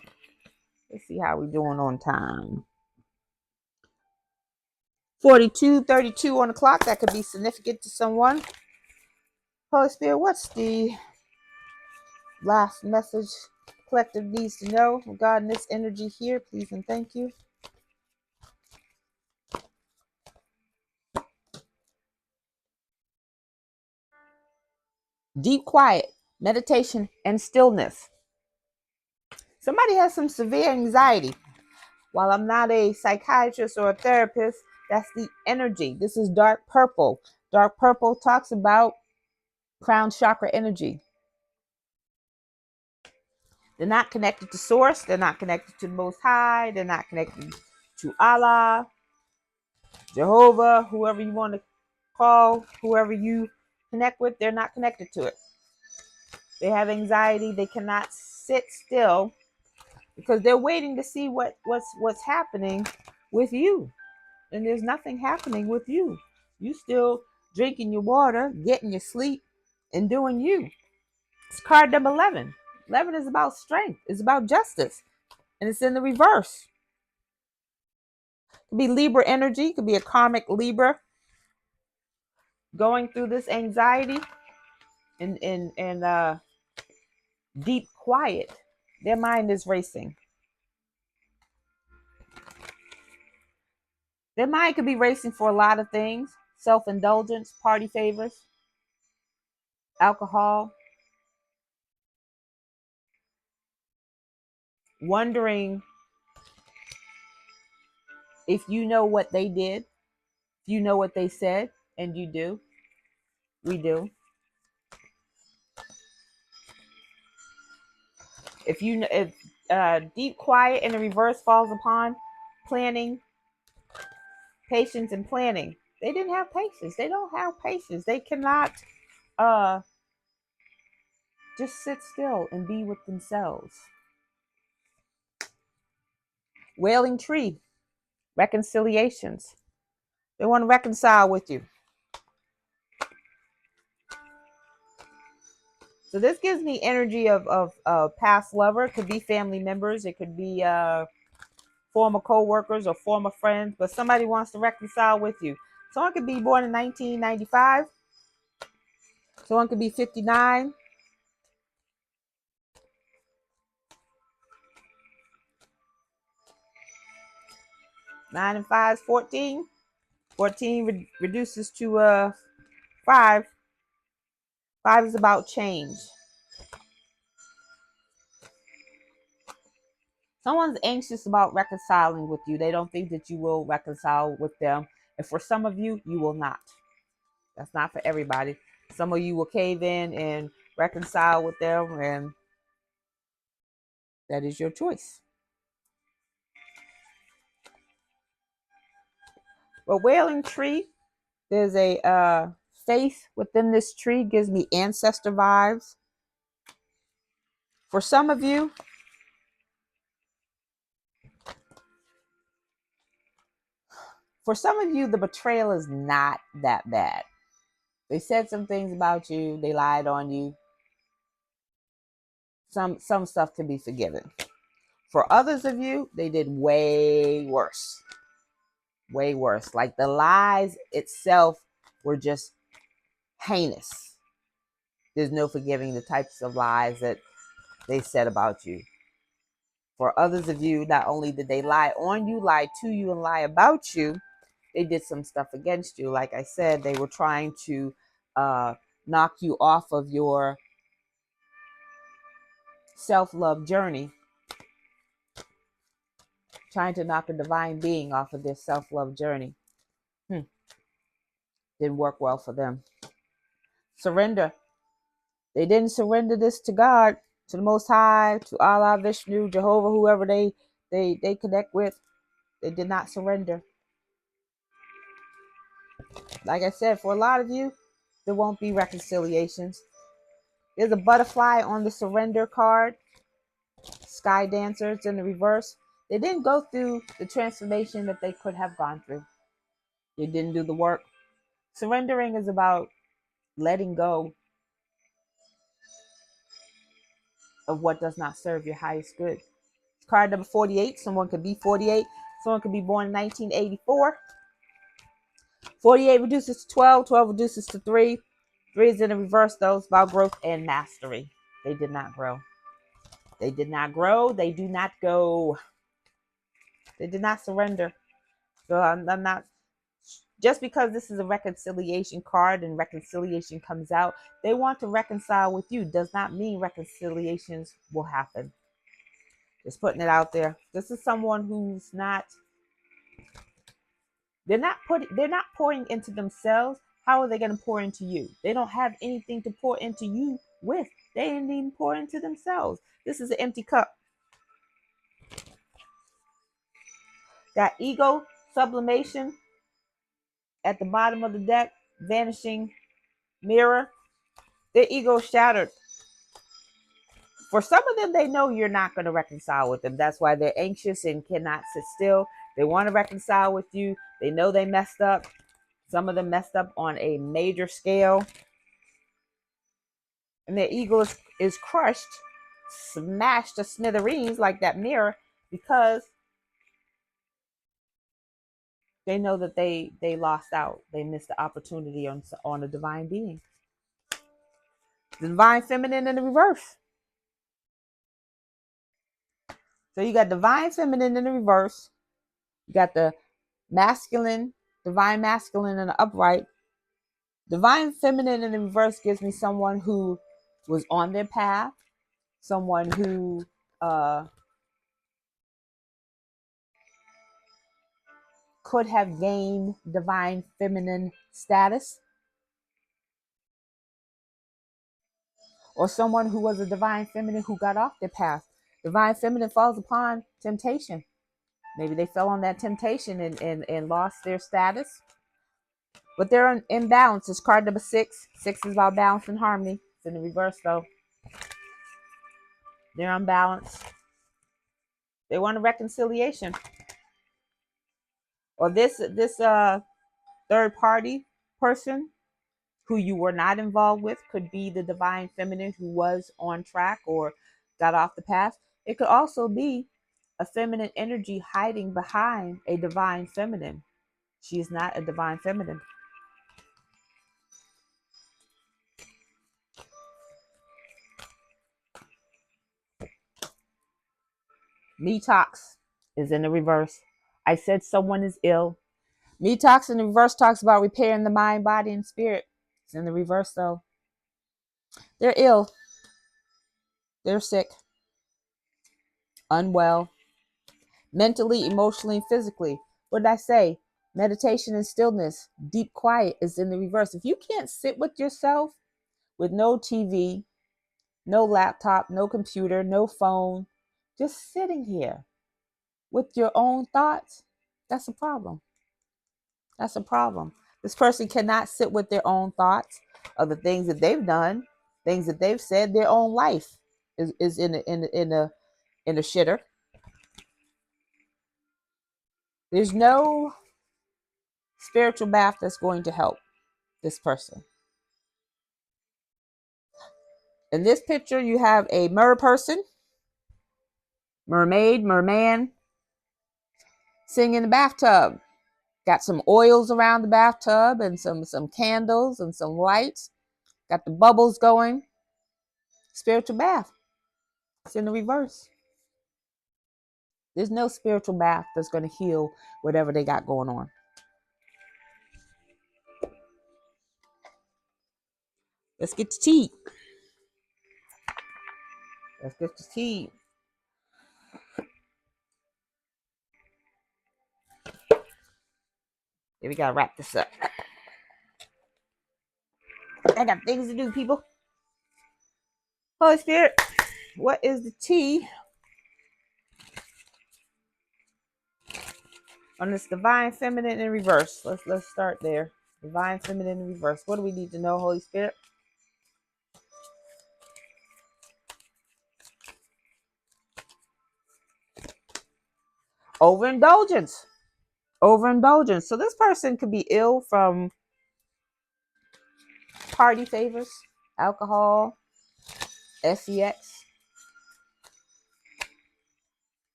Let's see how we're doing on time. 42:32 on the clock. That could be significant to someone. Holy Spirit, what's the last message collective needs to know regarding this energy here? Please and thank you. Deep quiet, meditation, and stillness. Somebody has some severe anxiety. While I'm not a psychiatrist or a therapist, that's the energy. This is dark purple. Dark purple talks about crown chakra energy. They're not connected to source. They're not connected to the Most High. They're not connected to Allah, Jehovah, whoever you want to call, whoever you connect with. They're not connected to it. They have anxiety. They cannot sit still because they're waiting to see what's happening with you. And there's nothing happening with you. You still drinking your water, getting your sleep, and doing you. It's card number 11. 11 is about strength. It's about justice. And it's in the reverse. It could be Libra energy. It could be a karmic Libra going through this anxiety and deep quiet. Their mind is racing. Their mind could be racing for a lot of things. Self-indulgence, party favors, alcohol, wondering if you know what they did, if you know what they said, and you do. We do. If deep quiet in the reverse falls upon planning, patience, and planning, they didn't have patience. They don't have patience. They cannot uh, just sit still and be with themselves. Wailing tree, reconciliations. They want to reconcile with you. So this gives me energy of past lover. It could be family members. It could be former co-workers or former friends, but somebody wants to reconcile with you. Someone could be born in 1995. Someone could be 59. 9 and 5 is 14. 14 reduces to 5. 5 is about change. Someone's anxious about reconciling with you. They don't think that you will reconcile with them. And for some of you, you will not. That's not for everybody. Some of you will cave in and reconcile with them, and that is your choice. But wailing tree, there's a faith within this tree, gives me ancestor vibes. For some of you, the betrayal is not that bad. They said some things about you. They lied on you. Some stuff can be forgiven. For others of you, they did way worse. Way worse. Like the lies itself were just heinous. There's no forgiving the types of lies that they said about you. For others of you, not only did they lie on you, lie to you, and lie about you, they did some stuff against you. Like I said, they were trying to knock you off of your self-love journey, trying to knock a divine being off of their self-love journey. Didn't work well for them. Surrender. They didn't surrender this to God, to the Most High, to Allah, Vishnu, Jehovah, whoever they connect with. They did not surrender. Like I said, for a lot of you, there won't be reconciliations. There's a butterfly on the surrender card. Sky dancers in the reverse. They didn't go through the transformation that they could have gone through. They didn't do the work. Surrendering is about letting go of what does not serve your highest good. Card number 48. Someone could be 48. Someone could be born in 1984. 48 reduces to 12. 12 reduces to 3. 3 is in the reverse, though. It's about growth and mastery. They did not grow. They did not grow. They do not go. They did not surrender. So I'm not, just because this is a reconciliation card and reconciliation comes out, they want to reconcile with you does not mean reconciliations will happen. Just putting it out there. This is someone who's not, they're not pouring into themselves. How are they going to pour into you? They don't have anything to pour into you with. They didn't even pour into themselves. This is an empty cup. Got ego, sublimation at the bottom of the deck, vanishing mirror. Their ego shattered. For some of them, they know you're not going to reconcile with them. That's why they're anxious and cannot sit still. They want to reconcile with you. They know they messed up. Some of them messed up on a major scale. And their ego is crushed, smashed to smithereens like that mirror, because they know that they lost out. They missed the opportunity on a divine being. The divine feminine in the reverse. So you got divine feminine in the reverse. You got the masculine, divine masculine in the upright. Divine feminine in the reverse gives me someone who was on their path, someone who could have gained divine feminine status, or someone who was a divine feminine who got off their path. Divine feminine falls upon temptation. Maybe they fell on that temptation and lost their status. But they're in balance. It's card number 6. 6 is about balance and harmony. It's in the reverse, though. They're unbalanced. They want a reconciliation. Or this third party person who you were not involved with could be the divine feminine who was on track or got off the path. It could also be a feminine energy hiding behind a divine feminine. She is not a divine feminine. Metox is in the reverse. I said someone is ill. Metox in the reverse talks about repairing the mind, body, and spirit. It's in the reverse though. They're ill. They're sick, unwell, mentally, emotionally, and physically. What did I say? Meditation and stillness, deep quiet is in the reverse. If you can't sit with yourself with no TV, no laptop, no computer, no phone, just sitting here with your own thoughts, that's a problem. That's a problem. This person cannot sit with their own thoughts of the things that they've done, things that they've said. Their own life is in a shitter. There's no spiritual bath that's going to help this person. In this picture, you have a mer person, mermaid, merman, sitting in the bathtub. Got some oils around the bathtub and some candles and some lights. Got the bubbles going. Spiritual bath. It's in the reverse. There's no spiritual bath that's going to heal whatever they got going on. Let's get to tea. Let's get to tea. Yeah, we got to wrap this up. I got things to do, people. Holy Spirit, what is the tea on this divine feminine in reverse? Let's start there. Divine feminine in reverse. What do we need to know, Holy Spirit? Overindulgence. Overindulgence. So this person could be ill from party favors, alcohol, sex.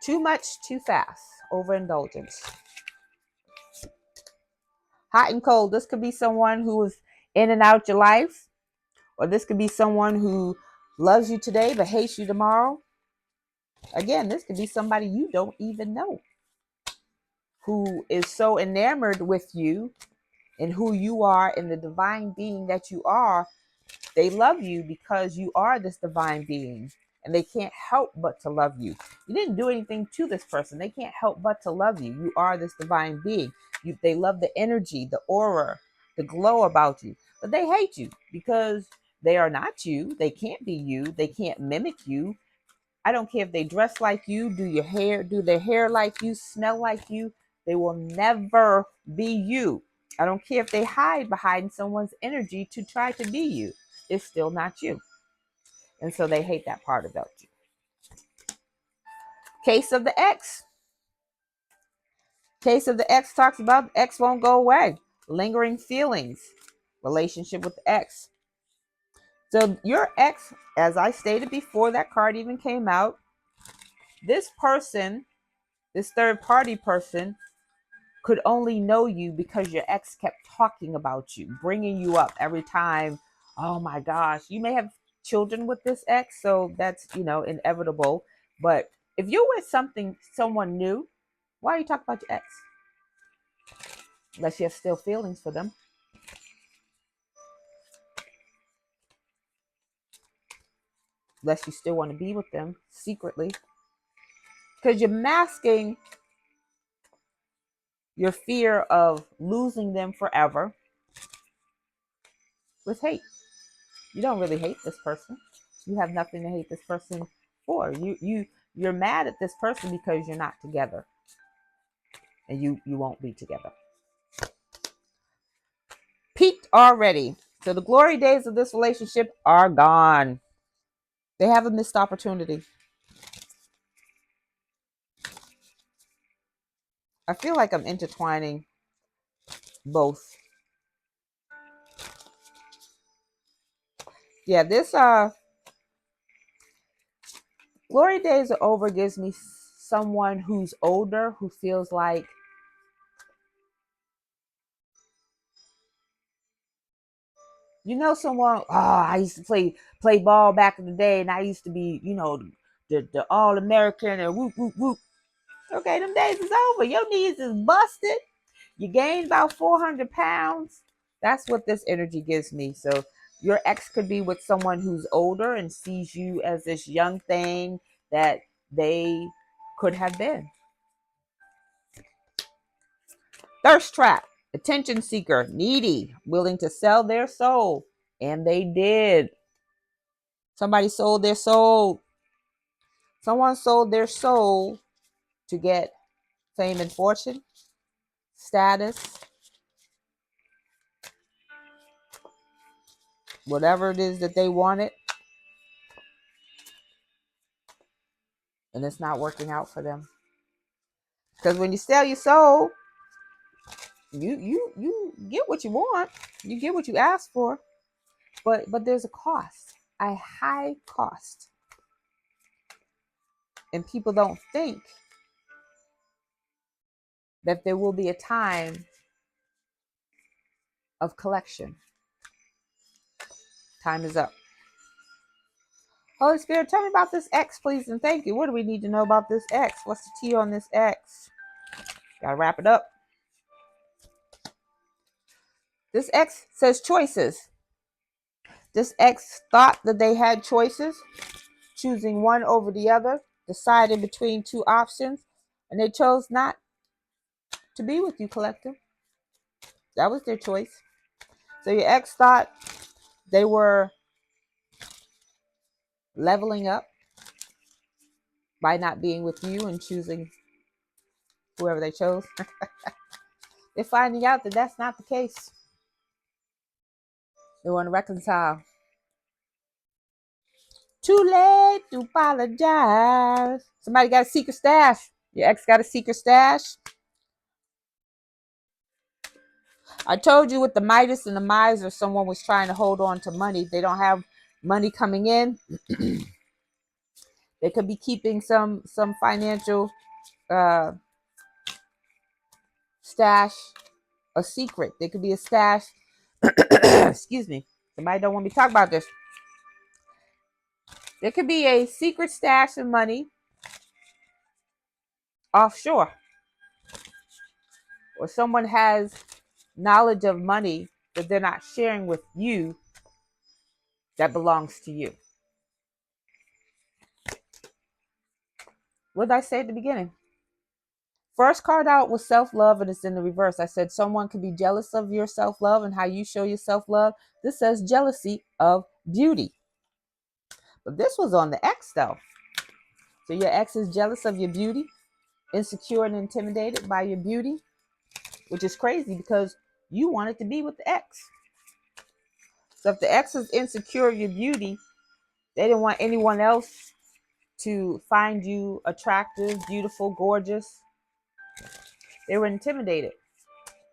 Too much, too fast. Overindulgence. Hot and cold. This could be someone who is in and out your life, or this could be someone who loves you today but hates you tomorrow. Again, this could be somebody you don't even know, who is so enamored with you and who you are and the divine being that you are. They love you because you are this divine being, and they can't help but to love you. You didn't do anything to this person. They can't help but to love you. You are this divine being. They love the energy, the aura, the glow about you. But they hate you because they are not you. They can't be you. They can't mimic you. I don't care if they dress like you, do their hair like you, smell like you. They will never be you. I don't care if they hide behind someone's energy to try to be you. It's still not you. And so they hate that part about you. Case of the ex. Case of the ex talks about the ex won't go away. Lingering feelings. Relationship with the ex. So your ex, as I stated before that card even came out, this person, this third party person, could only know you because your ex kept talking about you, bringing you up every time. Oh my gosh, you may have children with this ex, so that's, inevitable. But if you're with someone new, why are you talking about your ex? Unless you have still feelings for them. Unless you still want to be with them secretly. Because you're masking your fear of losing them forever with hate. You don't really hate this person. You have nothing to hate this person for. You're mad at this person because you're not together. And you won't be together. Peaked already. So the glory days of this relationship are gone. They have a missed opportunity. I feel like I'm intertwining both. Yeah, this Glory days are over gives me someone who's older, who feels like, you know, someone, oh, I used to play ball back in the day, and I used to be, you know, the All-American and whoop, whoop, whoop. Okay, them days is over. Your knees is busted. You gained about 400 pounds. That's what this energy gives me. So your ex could be with someone who's older and sees you as this young thing that they could have been. Thirst trap, attention seeker, needy, willing to sell their soul. And they did. Somebody sold their soul. Someone sold their soul to get fame and fortune, status, whatever it is that they wanted. And it's not working out for them. Because when you sell your soul, you get what you want. You get what you ask for. But there's a cost, a high cost. And people don't think that there will be a time of collection. Time is up. Holy Spirit, tell me about this X, please, and thank you. What do we need to know about this X? What's the T on this X? Gotta wrap it up. This X says choices. This X thought that they had choices, choosing one over the other, deciding between two options, and they chose not to be with you, collective. That was their choice. So your ex thought they were leveling up by not being with you and choosing whoever they chose. They're finding out that that's not the case. They want to reconcile. Too late to apologize. Somebody got a secret stash. Your ex got a secret stash. I told you with the Midas and the Miser, someone was trying to hold on to money. They don't have money coming in. They could be keeping some financial stash a secret. There could be a stash. Excuse me. Somebody don't want me to talk about this. There could be a secret stash of money offshore. Or someone has knowledge of money that they're not sharing with you that belongs to you. What did I say at the beginning? First card out was self-love, and it's in the reverse. I said someone could be jealous of your self-love and how you show your self-love. This says jealousy of beauty. But this was on the X, though. So your ex is jealous of your beauty, insecure and intimidated by your beauty, which is crazy because you wanted to be with the ex. So if the ex is insecure of your beauty, they didn't want anyone else to find you attractive, beautiful, gorgeous. They were intimidated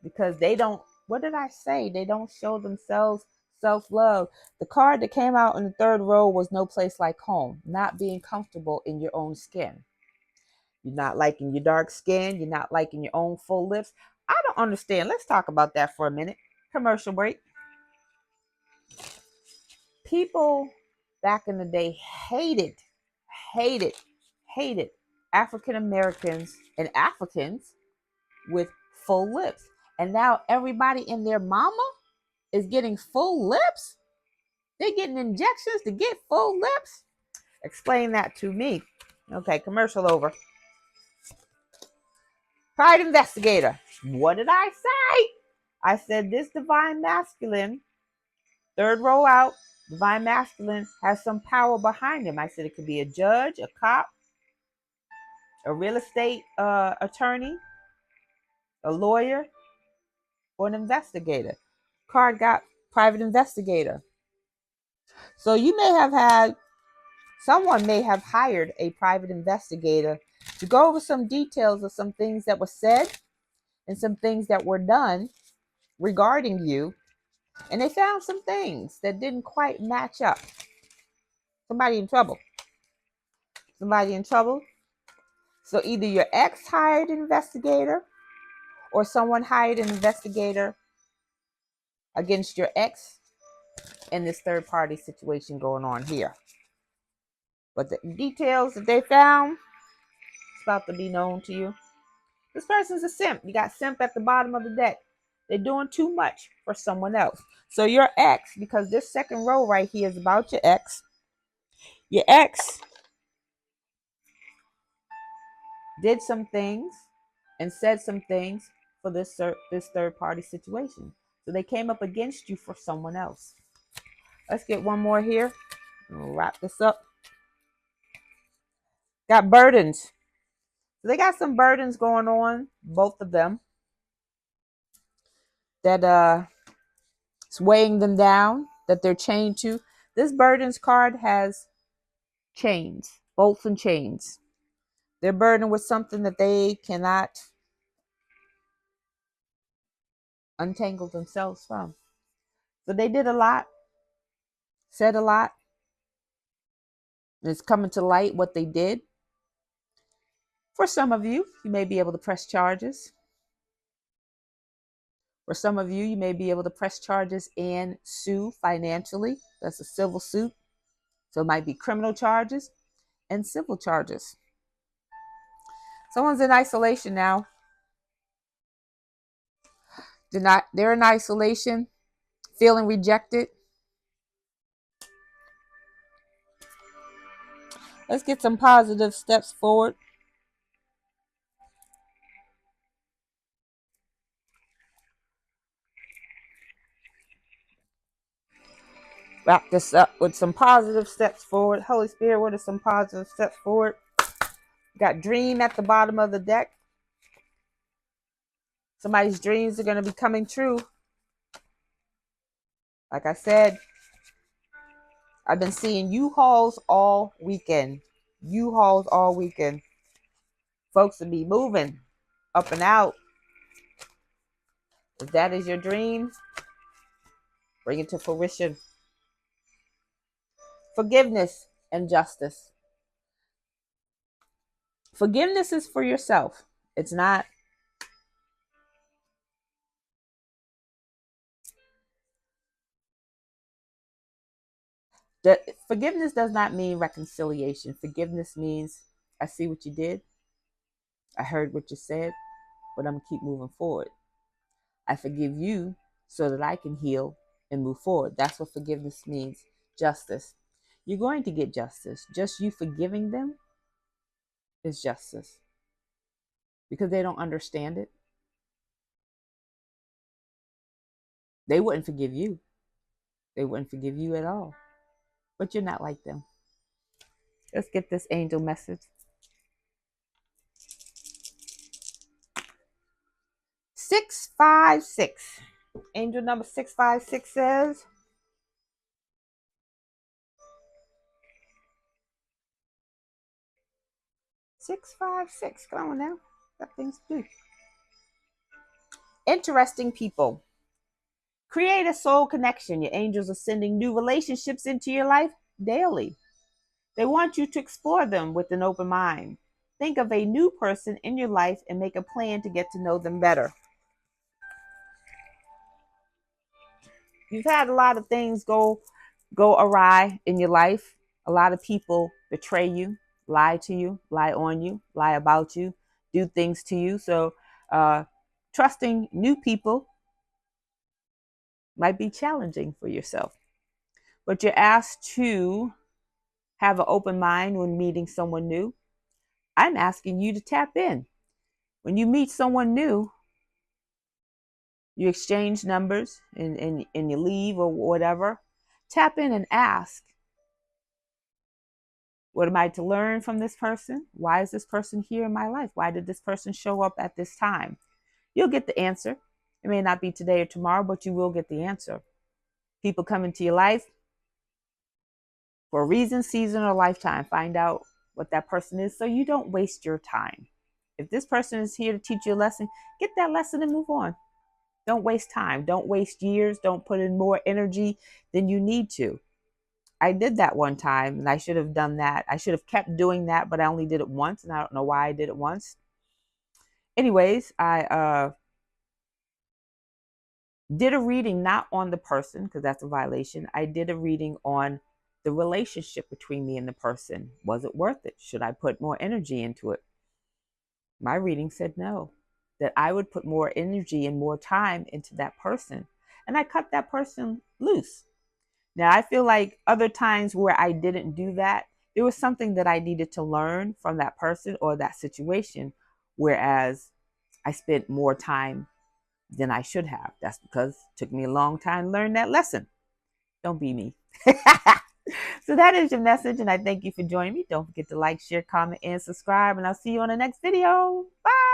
because they don't, what did I say? They don't show themselves self-love. The card that came out in the third row was no place like home, not being comfortable in your own skin. You're not liking your dark skin. You're not liking your own full lips. I don't understand. Let's talk about that for a minute. Commercial break. People back in the day hated African Americans and Africans with full lips. And now everybody and their mama is getting full lips. They're getting injections to get full lips. Explain that to me. Okay, commercial over. Pride investigator. What did I say? I said this divine masculine, third row out, divine masculine has some power behind him. I said it could be a judge, a cop, a real estate attorney, a lawyer, or an investigator. Card got private investigator. So you may have had, someone may have hired a private investigator to go over some details of some things that were said and some things that were done regarding you. And they found some things that didn't quite match up. Somebody in trouble. somebody in trouble. So either your ex hired an investigator or someone hired an investigator against your ex in this third party situation going on here. But the details that they found, it's about to be known to you. This person's a simp. You got simp at the bottom of the deck. They're doing too much for someone else. So your ex, because this second row right here is about your ex. Your ex did some things and said some things for this third party situation. So they came up against you for someone else. Let's get one more here. We'll wrap this up. Got burdens. So they got some burdens going on, both of them, that it's weighing them down, that they're chained to. This burdens card has chains, bolts and chains. They're burdened with something that they cannot untangle themselves from. So they did a lot, said a lot, and it's coming to light what they did. For some of you, you may be able to press charges. For some of you, you may be able to press charges and sue financially. That's a civil suit. So it might be criminal charges and civil charges. Someone's in isolation now. They're in isolation, feeling rejected. Let's get some positive steps forward. Wrap this up with some positive steps forward. Holy Spirit, what are some positive steps forward? Got dream at the bottom of the deck. Somebody's dreams are going to be coming true. Like I said, I've been seeing U-Hauls all weekend. U-Hauls all weekend. Folks will be moving up and out. If that is your dream, bring it to fruition. Forgiveness and justice. Forgiveness is for yourself. It's not. Forgiveness does not mean reconciliation. Forgiveness means I see what you did. I heard what you said, but I'm going to keep moving forward. I forgive you so that I can heal and move forward. That's what forgiveness means. Justice. You're going to get justice. Just you forgiving them is justice. Because they don't understand it. They wouldn't forgive you. They wouldn't forgive you at all. But you're not like them. Let's get this angel message. 656. Angel number 656 says, come on now. Got things to do. Interesting people. Create a soul connection. Your angels are sending new relationships into your life daily. They want you to explore them with an open mind. Think of a new person in your life and make a plan to get to know them better. You've had a lot of things go awry in your life. A lot of people betray you, lie to you, lie on you, lie about you, do things to you. So trusting new people might be challenging for yourself. But you're asked to have an open mind when meeting someone new. I'm asking you to tap in. When you meet someone new, you exchange numbers and you leave or whatever. Tap in and ask, what am I to learn from this person? Why is this person here in my life? Why did this person show up at this time? You'll get the answer. It may not be today or tomorrow, but you will get the answer. People come into your life for a reason, season, or lifetime. Find out what that person is so you don't waste your time. If this person is here to teach you a lesson, get that lesson and move on. Don't waste time. Don't waste years. Don't put in more energy than you need to. I did that one time and I should have done that. I should have kept doing that, but I only did it once and I don't know why I did it once. Anyways, I did a reading not on the person because that's a violation. I did a reading on the relationship between me and the person. Was it worth it? Should I put more energy into it? My reading said no, that I would put more energy and more time into that person. And I cut that person loose. Now, I feel like other times where I didn't do that, there was something that I needed to learn from that person or that situation, whereas I spent more time than I should have. That's because it took me a long time to learn that lesson. Don't be me. So that is your message, and I thank you for joining me. Don't forget to like, share, comment, and subscribe, and I'll see you on the next video. Bye.